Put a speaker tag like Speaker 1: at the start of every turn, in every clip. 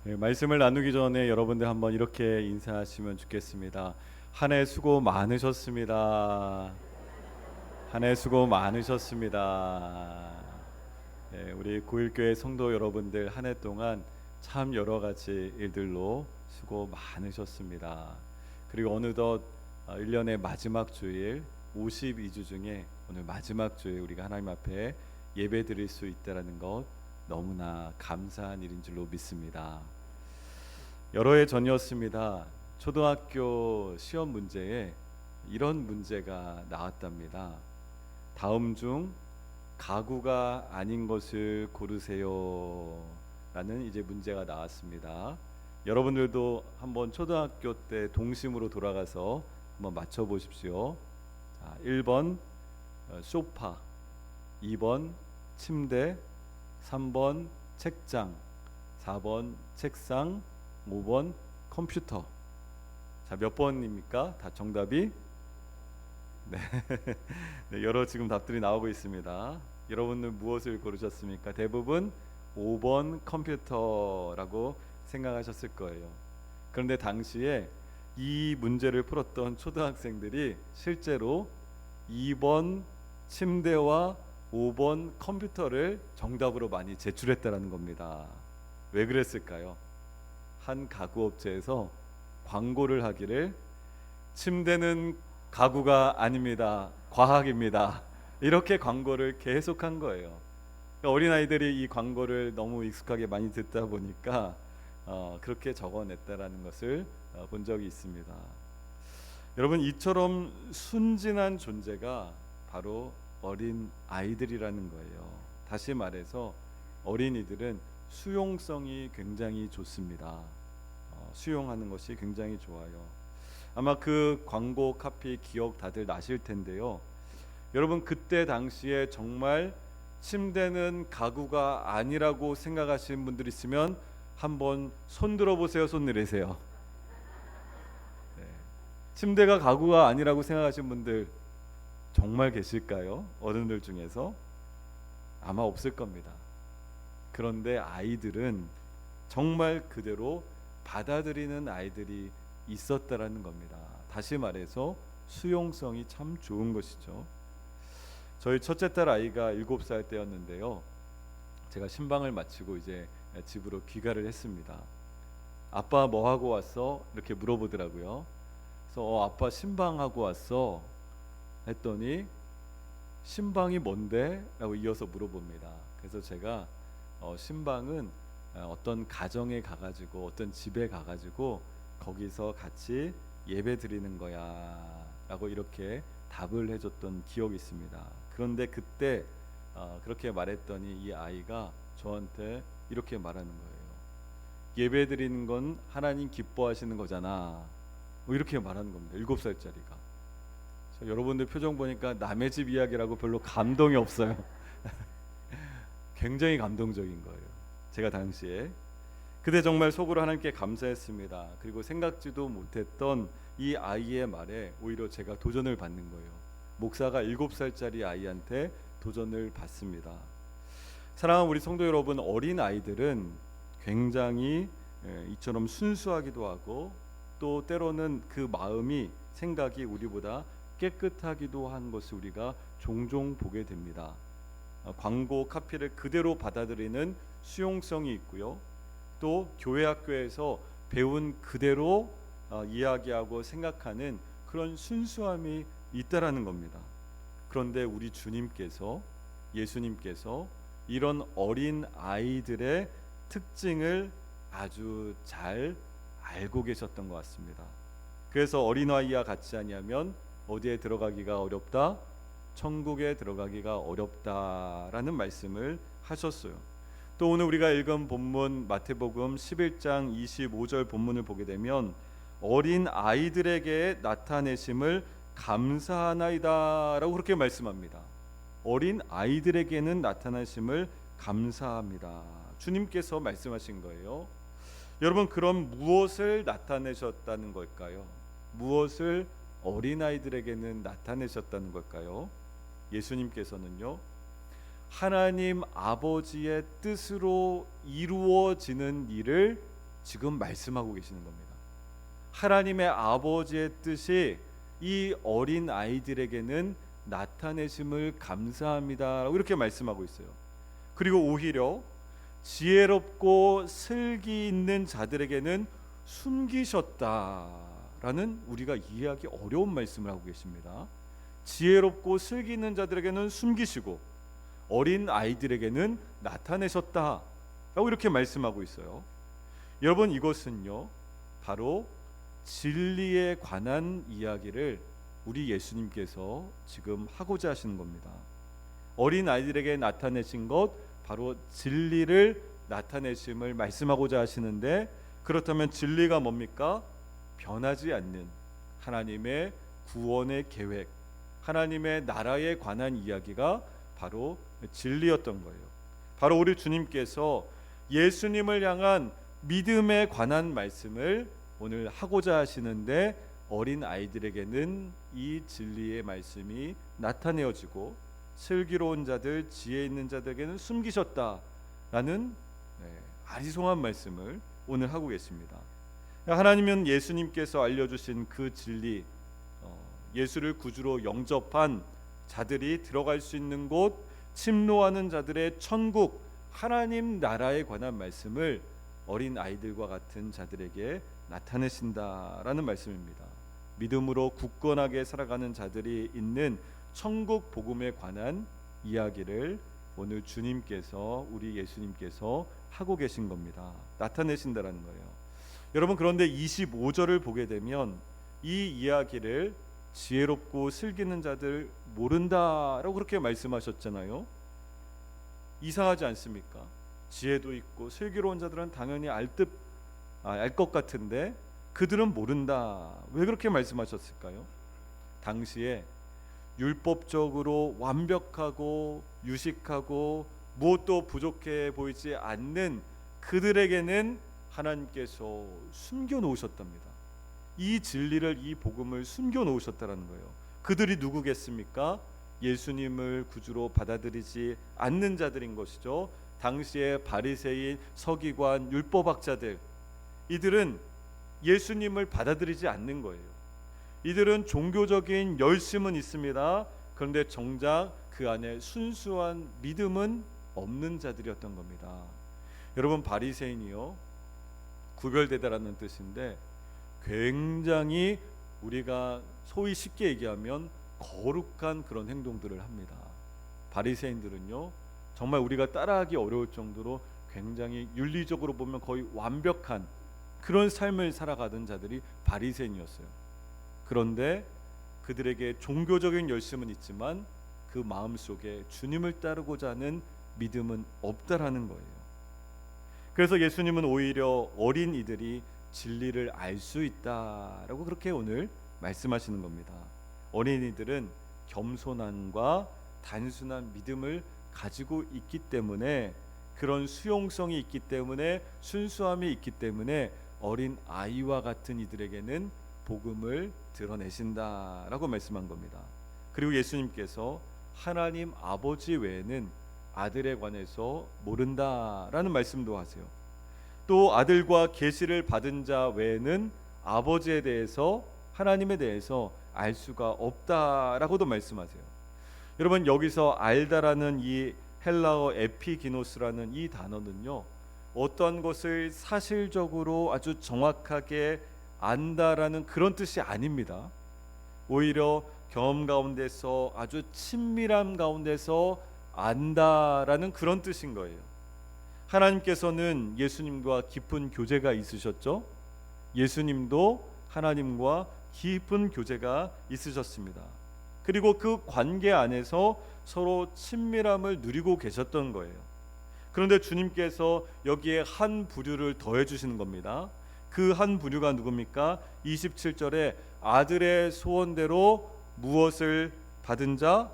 Speaker 1: 네, 말씀을 나누기 전에 여러분들 한번 이렇게 인사하시면 좋겠습니다. 한 해 수고 많으셨습니다. 한 해 수고 많으셨습니다. 네, 우리 고일교회 성도 여러분들 한 해 동안 참 여러 가지 일들로 수고 많으셨습니다. 그리고 어느덧 1년의 마지막 주일 52주 중에 오늘 마지막 주에 우리가 하나님 앞에 예배 드릴 수 있다라는 것 너무나 감사한 일인 줄로 믿습니다. 여러 해 전이었습니다. 초등학교 시험 문제에 이런 문제가 나왔답니다. 다음 중 가구가 아닌 것을 고르세요 라는 이제 문제가 나왔습니다. 여러분들도 한번 초등학교 때 동심으로 돌아가서 한번 맞춰 보십시오. 자, 1번 소파, 2번 침대, 3번 책장, 4번 책상, 5번 컴퓨터. 자, 몇 번입니까? 다 정답이 네. 네, 여러 지금 답들이 나오고 있습니다. 여러분은 무엇을 고르셨습니까? 대부분 5번 컴퓨터라고 생각하셨을 거예요. 그런데 당시에 이 문제를 풀었던 초등학생들이 실제로 2번 침대와 5번 컴퓨터를 정답으로 많이 제출했다라는 겁니다. 왜 그랬을까요? 한 가구업체에서 광고를 하기를 침대는 가구가 아닙니다. 과학입니다. 이렇게 광고를 계속한 거예요. 그러니까 어린아이들이 이 광고를 너무 익숙하게 많이 듣다 보니까 그렇게 적어냈다라는 것을 본 적이 있습니다. 여러분, 이처럼 순진한 존재가 바로 어린 아이들이라는 거예요. 다시 말해서 어린이들은 수용성이 굉장히 좋습니다. 수용하는 것이 굉장히 좋아요. 아마 그 광고 카피 기억 다들 나실 텐데요. 여러분, 그때 당시에 정말 침대는 가구가 아니라고 생각하시는 분들 있으면 한번 손 들어보세요. 손 내리세요. 네. 침대가 가구가 아니라고 생각하시는 분들 정말 계실까요? 어른들 중에서 아마 없을 겁니다. 그런데 아이들은 정말 그대로 받아들이는 아이들이 있었다라는 겁니다. 다시 말해서 수용성이 참 좋은 것이죠. 저희 첫째 딸 아이가 7살 때였는데요. 제가 신방을 마치고 이제 집으로 귀가를 했습니다. 아빠 뭐 하고 왔어? 이렇게 물어보더라고요. 그래서 아빠 신방하고 왔어 했더니 신방이 뭔데? 라고 이어서 물어봅니다. 그래서 제가 신방은 어떤 가정에 가가지고 어떤 집에 가가지고 거기서 같이 예배 드리는 거야 라고 이렇게 답을 해줬던 기억이 있습니다. 그런데 그때 그렇게 말했더니 이 아이가 저한테 이렇게 말하는 거예요. 예배 드리는 건 하나님 기뻐하시는 거잖아. 뭐 이렇게 말하는 겁니다. 7살짜리가. 여러분들 표정 보니까 남의 집 이야기라고 별로 감동이 없어요. 굉장히 감동적인 거예요. 제가 당시에 그때 정말 속으로 하나님께 감사했습니다. 그리고 생각지도 못했던 이 아이의 말에 오히려 제가 도전을 받는 거예요. 목사가 7살짜리 아이한테 도전을 받습니다. 사랑하는 우리 성도 여러분, 어린 아이들은 굉장히 이처럼 순수하기도 하고 또 때로는 그 마음이 생각이 우리보다 깨끗하기도 한 것을 우리가 종종 보게 됩니다. 광고 카피를 그대로 받아들이는 수용성이 있고요. 또 교회 학교에서 배운 그대로 이야기하고 생각하는 그런 순수함이 있다라는 겁니다. 그런데 우리 주님께서 예수님께서 이런 어린 아이들의 특징을 아주 잘 알고 계셨던 것 같습니다. 그래서 어린아이와 같지 아니하면 어디에 들어가기가 어렵다? 천국에 들어가기가 어렵다라는 말씀을 하셨어요. 또 오늘 우리가 읽은 본문 마태복음 11장 25절 본문을 보게 되면 어린 아이들에게 나타내심을 감사하나이다라고 그렇게 말씀합니다. 어린 아이들에게는 나타나심을 감사합니다. 주님께서 말씀하신 거예요. 여러분, 그럼 무엇을 나타내셨다는 걸까요? 무엇을 어린아이들에게는 나타내셨다는 걸까요? 예수님께서는요, 하나님 아버지의 뜻으로 이루어지는 일을 지금 말씀하고 계시는 겁니다. 하나님의 아버지의 뜻이 이 어린 아이들에게는 나타내심을 감사합니다라고 이렇게 말씀하고 있어요. 그리고 오히려 지혜롭고 슬기 있는 자들에게는 숨기셨다라는 우리가 이해하기 어려운 말씀을 하고 계십니다. 지혜롭고 슬기 있는 자들에게는 숨기시고 어린 아이들에게는 나타내셨다라고 이렇게 말씀하고 있어요. 여러분, 이것은요 바로 진리에 관한 이야기를 우리 예수님께서 지금 하고자 하시는 겁니다. 어린 아이들에게 나타내신 것, 바로 진리를 나타내심을 말씀하고자 하시는데, 그렇다면 진리가 뭡니까? 변하지 않는 하나님의 구원의 계획, 하나님의 나라에 관한 이야기가 바로 진리였던 거예요. 바로 우리 주님께서 예수님을 향한 믿음에 관한 말씀을 오늘 하고자 하시는데, 어린 아이들에게는 이 진리의 말씀이 나타내어지고 슬기로운 자들, 지혜 있는 자들에게는 숨기셨다라는 아리송한 말씀을 오늘 하고 계십니다. 하나님은 예수님께서 알려주신 그 진리, 예수를 구주로 영접한 자들이 들어갈 수 있는 곳, 침노하는 자들의 천국, 하나님 나라에 관한 말씀을 어린 아이들과 같은 자들에게 나타내신다라는 말씀입니다. 믿음으로 굳건하게 살아가는 자들이 있는 천국 복음에 관한 이야기를 오늘 주님께서, 우리 예수님께서 하고 계신 겁니다. 나타내신다라는 거예요. 여러분, 그런데 25절을 보게 되면 이 이야기를 지혜롭고 슬기 있는 자들 모른다라고 그렇게 말씀하셨잖아요. 이상하지 않습니까? 지혜도 있고 슬기로운 자들은 당연히 알 것 같은데 그들은 모른다. 왜 그렇게 말씀하셨을까요? 당시에 율법적으로 완벽하고 유식하고 무엇도 부족해 보이지 않는 그들에게는 하나님께서 숨겨 놓으셨답니다. 이 진리를, 이 복음을 숨겨 놓으셨다는 거예요. 그들이 누구겠습니까? 예수님을 구주로 받아들이지 않는 자들인 것이죠. 당시의 바리새인, 서기관, 율법학자들, 이들은 예수님을 받아들이지 않는 거예요. 이들은 종교적인 열심은 있습니다. 그런데 정작 그 안에 순수한 믿음은 없는 자들이었던 겁니다. 여러분, 바리새인이요, 구별되다라는 뜻인데 굉장히 우리가 소위 쉽게 얘기하면 거룩한 그런 행동들을 합니다. 바리새인들은요, 정말 우리가 따라하기 어려울 정도로 굉장히 윤리적으로 보면 거의 완벽한 그런 삶을 살아가던 자들이 바리새인이었어요. 그런데 그들에게 종교적인 열심은 있지만 그 마음속에 주님을 따르고자 하는 믿음은 없다라는 거예요. 그래서 예수님은 오히려 어린이들이 진리를 알 수 있다라고 그렇게 오늘 말씀하시는 겁니다. 어린이들은 겸손함과 단순한 믿음을 가지고 있기 때문에, 그런 수용성이 있기 때문에, 순수함이 있기 때문에 어린 아이와 같은 이들에게는 복음을 드러내신다라고 말씀한 겁니다. 그리고 예수님께서 하나님 아버지 외에는 아들에 관해서 모른다라는 말씀도 하세요. 또 아들과 계시를 받은 자 외에는 아버지에 대해서, 하나님에 대해서 알 수가 없다라고도 말씀하세요. 여러분, 여기서 알다라는 이 헬라어 에피기노스라는 이 단어는요, 어떤 것을 사실적으로 아주 정확하게 안다라는 그런 뜻이 아닙니다. 오히려 경험 가운데서 아주 친밀함 가운데서 안다라는 그런 뜻인 거예요. 하나님께서는 예수님과 깊은 교제가 있으셨죠. 예수님도 하나님과 깊은 교제가 있으셨습니다. 그리고 그 관계 안에서 서로 친밀함을 누리고 계셨던 거예요. 그런데 주님께서 여기에 한 부류를 더해 주시는 겁니다. 그 한 부류가 누굽니까? 27절에 아들의 소원대로 무엇을 받은 자?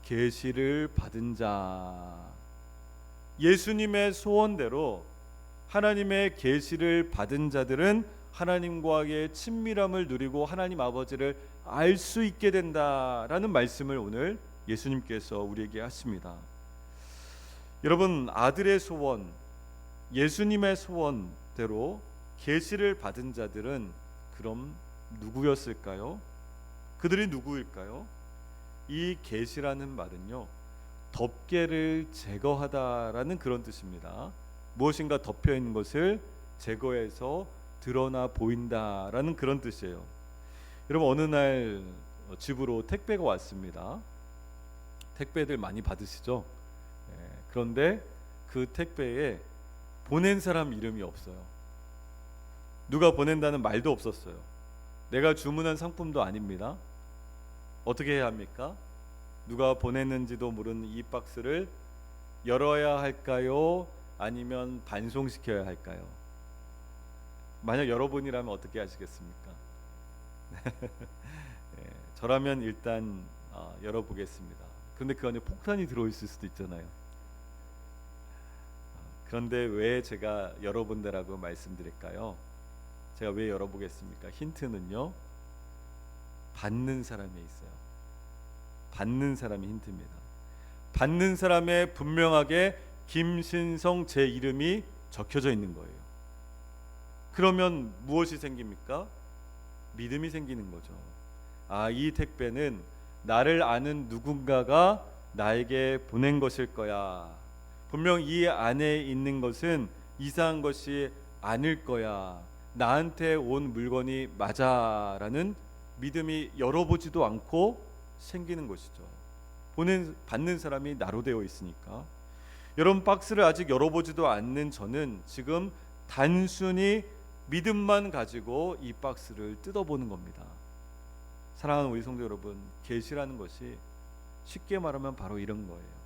Speaker 1: 계시를 받은 자. 예수님의 소원대로 하나님의 계시를 받은 자들은 하나님과의 친밀함을 누리고 하나님 아버지를 알 수 있게 된다라는 말씀을 오늘 예수님께서 우리에게 하십니다. 여러분, 아들의 소원, 예수님의 소원대로 계시를 받은 자들은 그럼 누구였을까요? 그들이 누구일까요? 이 계시라는 말은요, 덮개를 제거하다라는 그런 뜻입니다. 무엇인가 덮여 있는 것을 제거해서 드러나 보인다라는 그런 뜻이에요. 여러분, 어느 날 집으로 택배가 왔습니다. 택배들 많이 받으시죠? 그런데 그 택배에 보낸 사람 이름이 없어요. 누가 보낸다는 말도 없었어요. 내가 주문한 상품도 아닙니다. 어떻게 해야 합니까? 누가 보냈는지도 모르는 이 박스를 열어야 할까요? 아니면 반송시켜야 할까요? 만약 여러분이라면 어떻게 하시겠습니까? 저라면 일단 열어보겠습니다. 그런데 그 안에 폭탄이 들어있을 수도 있잖아요. 그런데 왜 제가 열어본다라고 말씀드릴까요? 제가 왜 열어보겠습니까? 힌트는요, 받는 사람에 있어요. 받는 사람이 힌트입니다. 받는 사람에 분명하게 김신성 제 이름이 적혀져 있는 거예요. 그러면 무엇이 생깁니까? 믿음이 생기는 거죠. 아, 이 택배는 나를 아는 누군가가 나에게 보낸 것일 거야. 분명 이 안에 있는 것은 이상한 것이 아닐 거야. 나한테 온 물건이 맞아라는 믿음이 열어보지도 않고 생기는 것이죠. 받는 사람이 나로 되어 있으니까. 여러분, 박스를 아직 열어보지도 않는 저는 지금 단순히 믿음만 가지고 이 박스를 뜯어보는 겁니다. 사랑하는 우리 성도 여러분, 계시라는 것이 쉽게 말하면 바로 이런 거예요.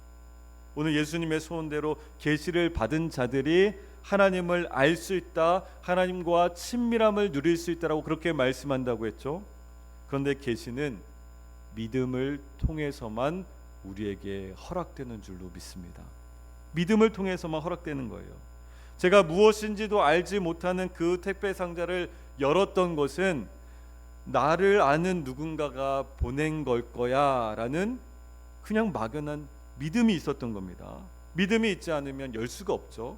Speaker 1: 오늘 예수님의 소원대로 계시를 받은 자들이 하나님을 알 수 있다, 하나님과 친밀함을 누릴 수 있다라고 그렇게 말씀한다고 했죠. 그런데 계시는 믿음을 통해서만 우리에게 허락되는 줄로 믿습니다. 믿음을 통해서만 허락되는 거예요. 제가 무엇인지도 알지 못하는 그 택배 상자를 열었던 것은 나를 아는 누군가가 보낸 걸 거야 라는 그냥 막연한 믿음이 있었던 겁니다. 믿음이 있지 않으면 열 수가 없죠.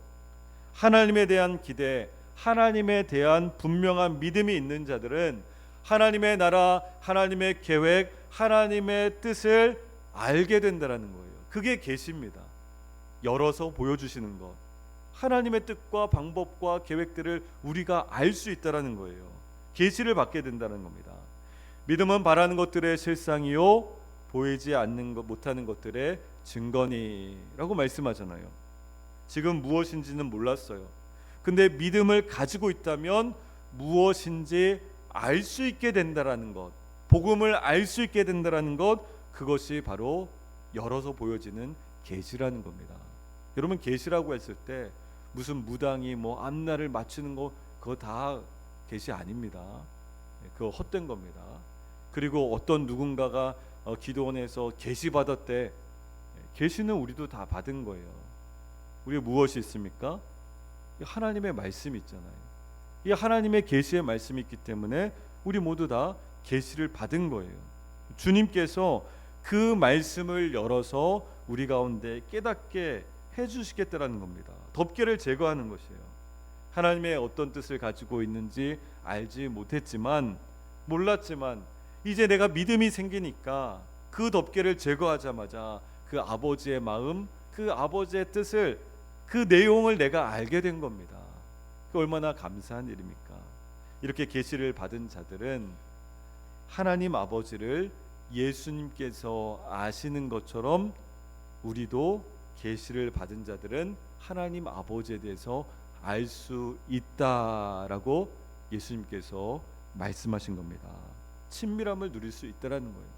Speaker 1: 하나님에 대한 기대, 하나님에 대한 분명한 믿음이 있는 자들은 하나님의 나라, 하나님의 계획, 하나님의 뜻을 알게 된다는 거예요. 그게 계시입니다. 열어서 보여주시는 것, 하나님의 뜻과 방법과 계획들을 우리가 알 수 있다는 거예요. 계시를 받게 된다는 겁니다. 믿음은 바라는 것들의 실상이요, 보이지 않는 것, 못하는 것들의 증거니라고 말씀하잖아요. 지금 무엇인지는 몰랐어요. 근데 믿음을 가지고 있다면 무엇인지 알 수 있게 된다라는 것, 복음을 알 수 있게 된다라는 것, 그것이 바로 열어서 보여지는 계시라는 겁니다. 여러분, 계시라고 했을 때 무슨 무당이 뭐 앞날을 맞추는 거, 그거 다 계시 아닙니다. 그거 헛된 겁니다. 그리고 어떤 누군가가 기도원에서 계시 받았대. 계시는 우리도 다 받은 거예요. 우리 무엇이 있습니까? 하나님의 말씀이 있잖아요. 이 하나님의 계시의 말씀이 있기 때문에 우리 모두 다 계시를 받은 거예요. 주님께서 그 말씀을 열어서 우리 가운데 깨닫게 해주시겠다라는 겁니다. 덮개를 제거하는 것이에요. 하나님의 어떤 뜻을 가지고 있는지 알지 못했지만, 몰랐지만 이제 내가 믿음이 생기니까 그 덮개를 제거하자마자 그 아버지의 마음, 그 아버지의 뜻을, 그 내용을 내가 알게 된 겁니다. 그 얼마나 감사한 일입니까? 이렇게 계시를 받은 자들은 하나님 아버지를 예수님께서 아시는 것처럼 우리도 계시를 받은 자들은 하나님 아버지에 대해서 알 수 있다라고 예수님께서 말씀하신 겁니다. 친밀함을 누릴 수 있다라는 거예요.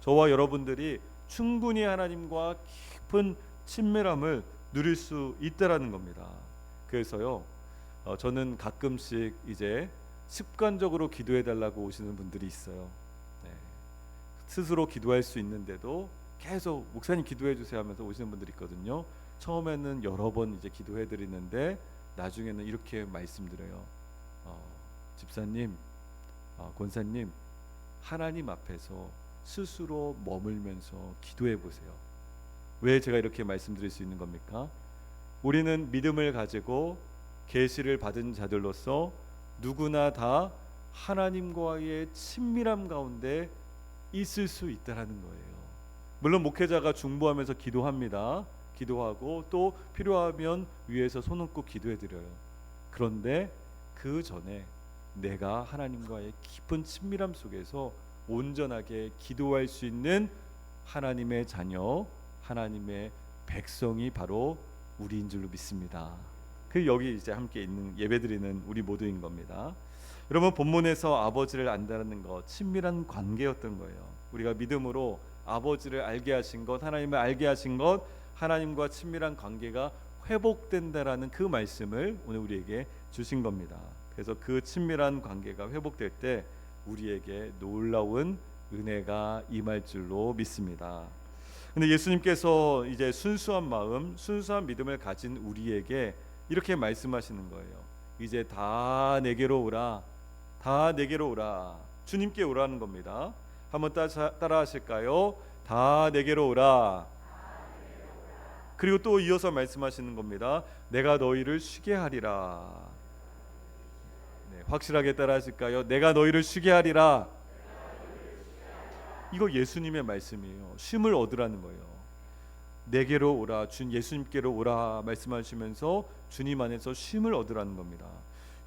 Speaker 1: 저와 여러분들이 충분히 하나님과 깊은 친밀함을 누릴 수 있다라는 겁니다. 그래서요, 저는 가끔씩 이제 습관적으로 기도해 달라고 오시는 분들이 있어요. 네. 스스로 기도할 수 있는데도 계속 목사님 기도해 주세요 하면서 오시는 분들이 있거든요. 처음에는 여러 번 이제 기도해 드리는데 나중에는 이렇게 말씀드려요. 집사님, 권사님, 하나님 앞에서 스스로 머물면서 기도해 보세요. 왜 제가 이렇게 말씀드릴 수 있는 겁니까? 우리는 믿음을 가지고 계시를 받은 자들로서 누구나 다 하나님과의 친밀함 가운데 있을 수 있다라는 거예요. 물론 목회자가 중보하면서 기도합니다. 기도하고 또 필요하면 위에서 손 얹고 기도해 드려요. 그런데 그 전에 내가 하나님과의 깊은 친밀함 속에서 온전하게 기도할 수 있는 하나님의 자녀, 하나님의 백성이 바로 우리인 줄로 믿습니다. 그 여기 이제 함께 있는 예배드리는 우리 모두인 겁니다. 여러분, 본문에서 아버지를 안다는 것, 친밀한 관계였던 거예요. 우리가 믿음으로 아버지를 알게 하신 것, 하나님을 알게 하신 것, 하나님과 친밀한 관계가 회복된다라는 그 말씀을 오늘 우리에게 주신 겁니다. 그래서 그 친밀한 관계가 회복될 때 우리에게 놀라운 은혜가 임할 줄로 믿습니다. 근데 예수님께서 이제 순수한 마음, 순수한 믿음을 가진 우리에게 이렇게 말씀하시는 거예요. 이제 다 내게로 오라, 다 내게로 오라. 주님께 오라는 겁니다. 한번 따라 하실까요? 다 내게로 오라. 그리고 또 이어서 말씀하시는 겁니다. 내가 너희를 쉬게 하리라. 네, 확실하게 따라 하실까요? 내가 너희를 쉬게 하리라. 이거 예수님의 말씀이에요. 쉼을 얻으라는 거예요. 내게로 오라, 예수님께로 오라 말씀하시면서 주님 안에서 쉼을 얻으라는 겁니다.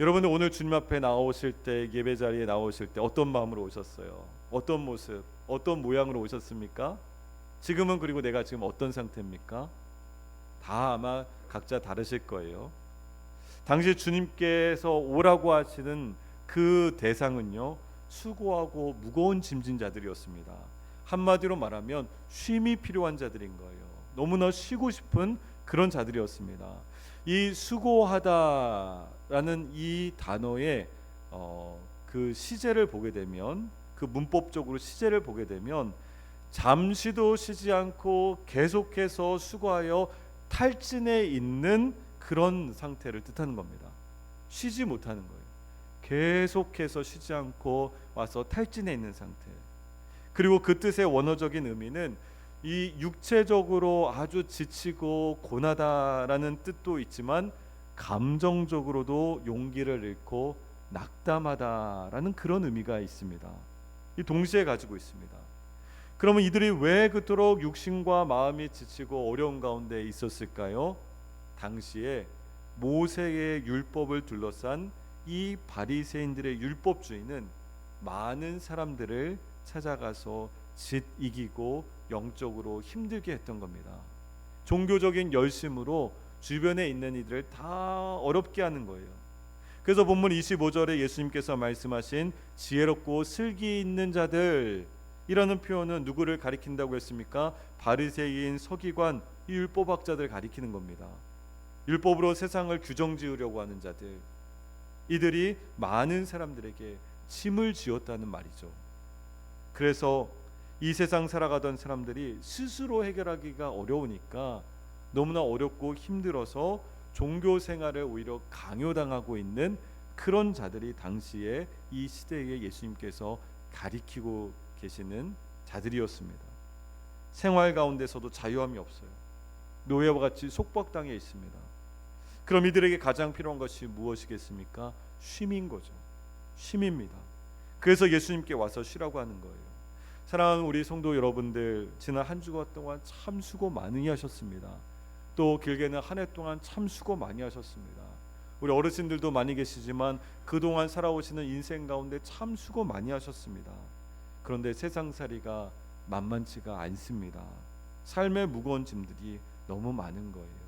Speaker 1: 여러분들 오늘 주님 앞에 나오실 때, 예배 자리에 나오실 때 어떤 마음으로 오셨어요? 어떤 모습, 어떤 모양으로 오셨습니까? 지금은, 그리고 내가 지금 어떤 상태입니까? 다 아마 각자 다르실 거예요. 당시 주님께서 오라고 하시는 그 대상은요, 수고하고 무거운 짐진 자들이었습니다. 한마디로 말하면 쉼이 필요한 자들인 거예요. 너무나 쉬고 싶은 그런 자들이었습니다. 이 수고하다라는 이 단어의 그 시제를 보게 되면, 그 문법적으로 시제를 보게 되면 잠시도 쉬지 않고 계속해서 수고하여 탈진해 있는 그런 상태를 뜻하는 겁니다. 쉬지 못하는 거예요. 계속해서 쉬지 않고 와서 탈진해 있는 상태. 그리고 그 뜻의 원어적인 의미는 이 육체적으로 아주 지치고 고나다라는 뜻도 있지만 감정적으로도 용기를 잃고 낙담하다라는 그런 의미가 있습니다. 이 동시에 가지고 있습니다. 그러면 이들이 왜 그토록 육신과 마음이 지치고 어려운 가운데 있었을까요? 당시에 모세의 율법을 둘러싼 이 바리새인들의 율법주의는 많은 사람들을 찾아가서 이기고 영적으로 힘들게 했던 겁니다. 종교적인 열심으로 주변에 있는 이들을 다 어렵게 하는 거예요. 그래서 본문 25절에 예수님께서 말씀하신 지혜롭고 슬기 있는 자들, 이라는 표현은 누구를 가리킨다고 했습니까? 바리새인, 서기관, 이 율법학자들 가리키는 겁니다. 율법으로 세상을 규정지으려고 하는 자들, 이들이 많은 사람들에게 짐을 지었다는 말이죠. 그래서 이 세상 살아가던 사람들이 스스로 해결하기가 어려우니까 너무나 어렵고 힘들어서 종교 생활을 오히려 강요당하고 있는 그런 자들이 당시에 이 시대에 예수님께서 가리키고 계시는 자들이었습니다. 생활 가운데서도 자유함이 없어요. 노예와 같이 속박당해 있습니다. 그럼 이들에게 가장 필요한 것이 무엇이겠습니까? 쉼인 거죠. 쉼입니다. 그래서 예수님께 와서 쉬라고 하는 거예요. 사랑하는 우리 성도 여러분들, 지난 한 주간 동안 참 수고 많이 하셨습니다. 또 길게는 한 해 동안 참 수고 많이 하셨습니다. 우리 어르신들도 많이 계시지만 그동안 살아오시는 인생 가운데 참 수고 많이 하셨습니다. 그런데 세상살이가 만만치가 않습니다. 삶의 무거운 짐들이 너무 많은 거예요.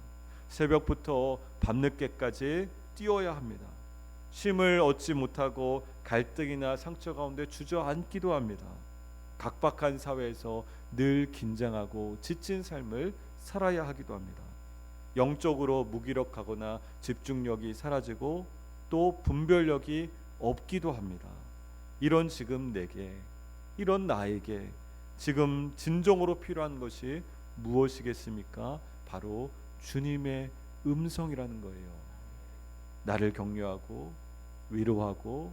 Speaker 1: 새벽부터 밤늦게까지 뛰어야 합니다. 쉼을 얻지 못하고 갈등이나 상처 가운데 주저앉기도 합니다. 각박한 사회에서 늘 긴장하고 지친 삶을 살아야 하기도 합니다. 영적으로 무기력하거나 집중력이 사라지고 또 분별력이 없기도 합니다. 이런 지금 내게, 이런 나에게 지금 진정으로 필요한 것이 무엇이겠습니까? 바로 주님의 음성이라는 거예요. 나를 격려하고 위로하고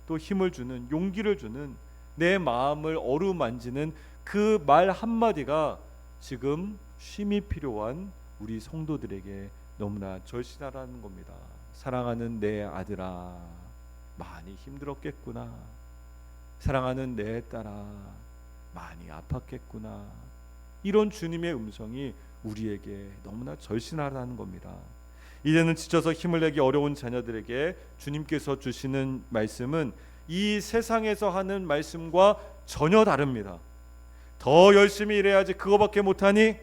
Speaker 1: 또 힘을 주는, 용기를 주는, 내 마음을 어루만지는 그 말 한마디가 지금 쉼이 필요한 우리 성도들에게 너무나 절실하다는 겁니다. 사랑하는 내 아들아, 많이 힘들었겠구나. 사랑하는 내 딸아 많이 아팠겠구나. 이런 주님의 음성이 우리에게 너무나 절실하다는 겁니다. 이제는 지쳐서 힘을 내기 어려운 자녀들에게 주님께서 주시는 말씀은 이 세상에서 하는 말씀과 전혀 다릅니다. 더 열심히 일해야지 그거밖에 못하니?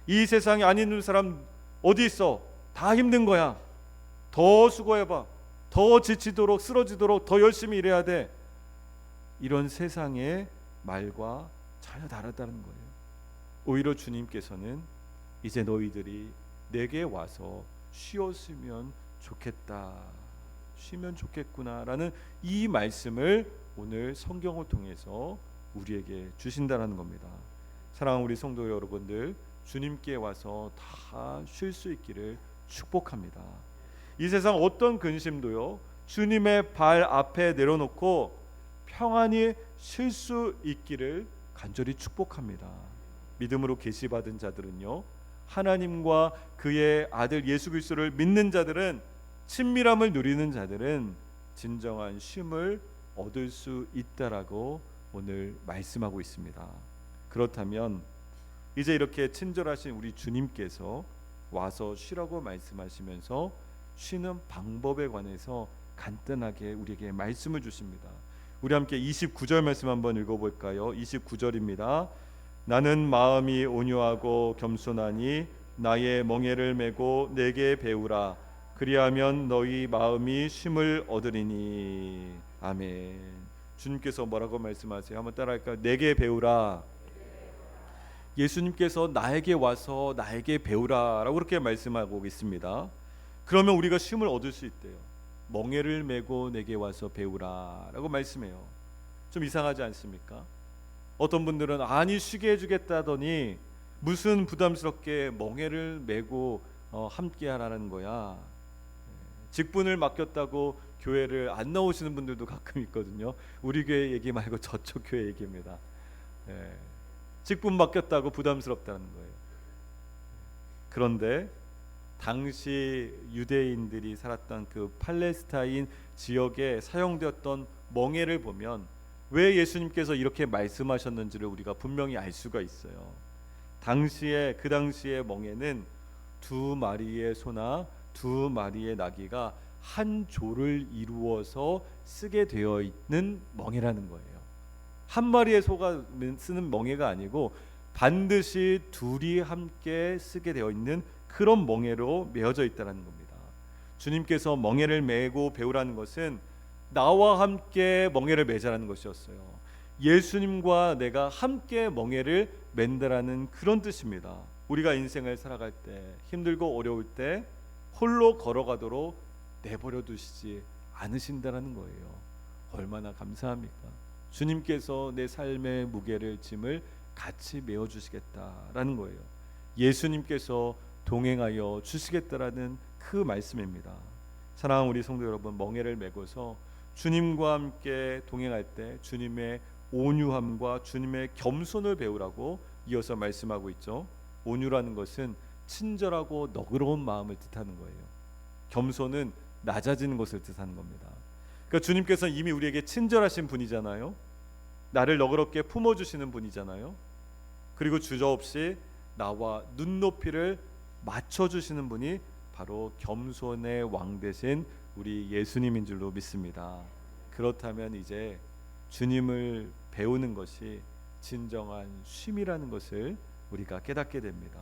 Speaker 1: 이 세상에 안 있는 사람 어디 있어? 다 힘든 거야. 더 수고해봐. 더 지치도록 쓰러지도록 더 열심히 일해야 돼. 이런 세상의 말과 전혀 다르다는 거예요. 오히려 주님께서는 이제 너희들이 내게 와서 쉬었으면 좋겠다, 쉬면 좋겠구나라는 이 말씀을 오늘 성경을 통해서 우리에게 주신다는 겁니다. 사랑하는 우리 성도 여러분들, 주님께 와서 다 쉴 수 있기를 축복합니다. 이 세상 어떤 근심도요, 주님의 발 앞에 내려놓고 평안히 쉴 수 있기를 간절히 축복합니다. 믿음으로 계시받은 자들은요, 하나님과 그의 아들 예수 그리스도를 믿는 자들은, 친밀함을 누리는 자들은 진정한 쉼을 얻을 수 있다라고 오늘 말씀하고 있습니다. 그렇다면 이제 이렇게 친절하신 우리 주님께서 와서 쉬라고 말씀하시면서 쉬는 방법에 관해서 간단하게 우리에게 말씀을 주십니다. 우리 함께 29절 말씀 한번 읽어볼까요? 29절입니다. 나는 마음이 온유하고 겸손하니 나의 멍에를 메고 내게 배우라. 그리하면 너희 마음이 쉼을 얻으리니. 아멘. 주님께서 뭐라고 말씀하세요? 한번 따라할까요? 내게 배우라. 예수님께서 나에게 와서 나에게 배우라라고 그렇게 말씀하고 있습니다. 그러면 우리가 쉼을 얻을 수 있대요. 멍에를 메고 내게 와서 배우라라고 말씀해요. 좀 이상하지 않습니까? 어떤 분들은 아니 쉬게 해주겠다더니 무슨 부담스럽게 멍에를 메고 함께 하라는 거야. 직분을 맡겼다고 교회를 안 나오시는 분들도 가끔 있거든요. 우리 교회 얘기 말고 저쪽 교회 얘기입니다. 직분 맡겼다고 부담스럽다는 거예요. 그런데 당시 유대인들이 살았던 그 팔레스타인 지역에 사용되었던 멍에를 보면 왜 예수님께서 이렇게 말씀하셨는지를 우리가 분명히 알 수가 있어요. 그 당시의 멍에는 두 마리의 소나 두 마리의 나귀가 한 조를 이루어서 쓰게 되어 있는 멍에라는 거예요. 한 마리의 소가 쓰는 멍에가 아니고 반드시 둘이 함께 쓰게 되어 있는 그런 멍에로 메어져 있다는 겁니다. 주님께서 멍에를 메고 배우라는 것은 나와 함께 멍에를 매자라는 것이었어요. 예수님과 내가 함께 멍에를 맨다라는 그런 뜻입니다. 우리가 인생을 살아갈 때 힘들고 어려울 때 홀로 걸어가도록 내버려 두시지 않으신다라는 거예요. 얼마나 감사합니까? 주님께서 내 삶의 무게를 짐을 같이 메어 주시겠다라는 거예요. 예수님께서 동행하여 주시겠다라는 그 말씀입니다. 사랑하는 우리 성도 여러분, 멍에를 메고서 주님과 함께 동행할 때 주님의 온유함과 주님의 겸손을 배우라고 이어서 말씀하고 있죠. 온유라는 것은 친절하고 너그러운 마음을 뜻하는 거예요. 겸손은 낮아지는 것을 뜻하는 겁니다. 그러니까 주님께서 이미 우리에게 친절하신 분이잖아요. 나를 너그럽게 품어주시는 분이잖아요. 그리고 주저없이 나와 눈높이를 맞춰주시는 분이 바로 겸손의 왕 되신 우리 예수님인 줄로 믿습니다. 그렇다면 이제 주님을 배우는 것이 진정한 쉼이라는 것을 우리가 깨닫게 됩니다.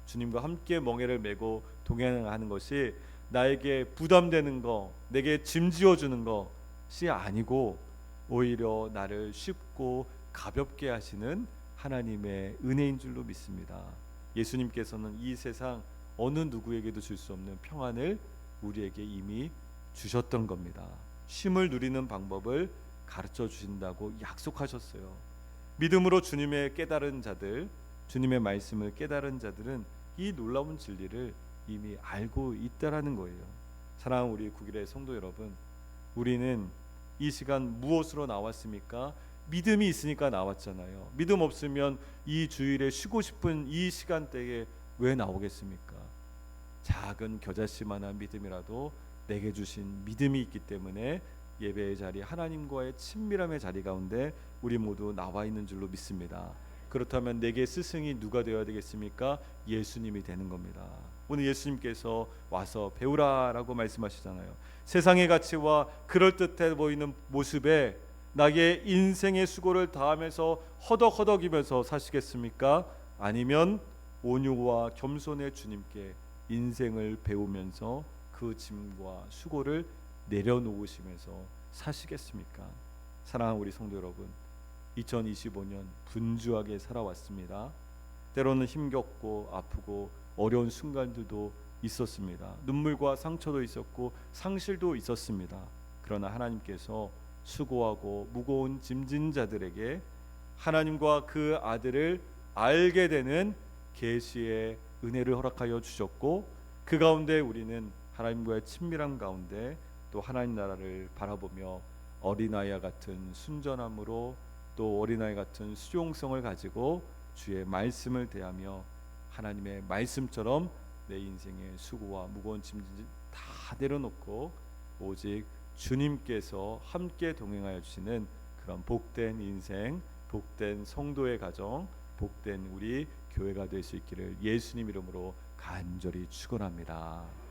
Speaker 1: 주님과 함께 멍에를 메고 동행하는 것이 나에게 부담되는 거, 내게 짐지어주는 것이 아니고 오히려 나를 쉽고 가볍게 하시는 하나님의 은혜인 줄로 믿습니다. 예수님께서는 이 세상 어느 누구에게도 줄 수 없는 평안을 우리에게 이미 주셨던 겁니다. 쉼을 누리는 방법을 가르쳐 주신다고 약속하셨어요. 믿음으로 주님의 깨달은 자들, 주님의 말씀을 깨달은 자들은 이 놀라운 진리를 이미 알고 있다라는 거예요. 사랑하는 우리 국일의 성도 여러분, 우리는 이 시간 무엇으로 나왔습니까? 믿음이 있으니까 나왔잖아요. 믿음 없으면 이 주일에 쉬고 싶은 이 시간대에 왜 나오겠습니까? 작은 겨자씨만한 믿음이라도 내게 주신 믿음이 있기 때문에 예배의 자리, 하나님과의 친밀함의 자리 가운데 우리 모두 나와 있는 줄로 믿습니다. 그렇다면 내게 스승이 누가 되어야 되겠습니까? 예수님이 되는 겁니다. 오늘 예수님께서 와서 배우라라고 말씀하시잖아요. 세상의 가치와 그럴듯해 보이는 모습에 나의 인생의 수고를 다하면서 허덕허덕이면서 사시겠습니까? 아니면 온유와 겸손의 주님께 인생을 배우면서 그 짐과 수고를 내려놓으시면서 사시겠습니까? 사랑하는 우리 성도 여러분, 2025년 분주하게 살아왔습니다. 때로는 힘겹고 아프고 어려운 순간들도 있었습니다. 눈물과 상처도 있었고 상실도 있었습니다. 그러나 하나님께서 수고하고 무거운 짐진 자들에게 하나님과 그 아들을 알게 되는 계시의 은혜를 허락하여 주셨고, 그 가운데 우리는 하나님과의 친밀함 가운데 또 하나님 나라를 바라보며 어린아이와 같은 순전함으로 또 어린아이 같은 수용성을 가지고 주의 말씀을 대하며 하나님의 말씀처럼 내 인생의 수고와 무거운 짐 다 내려놓고 오직 주님께서 함께 동행하여 주시는 그런 복된 인생, 복된 성도의 가정, 복된 우리 교회가 될 수 있기를 예수님 이름으로 간절히 축원합니다.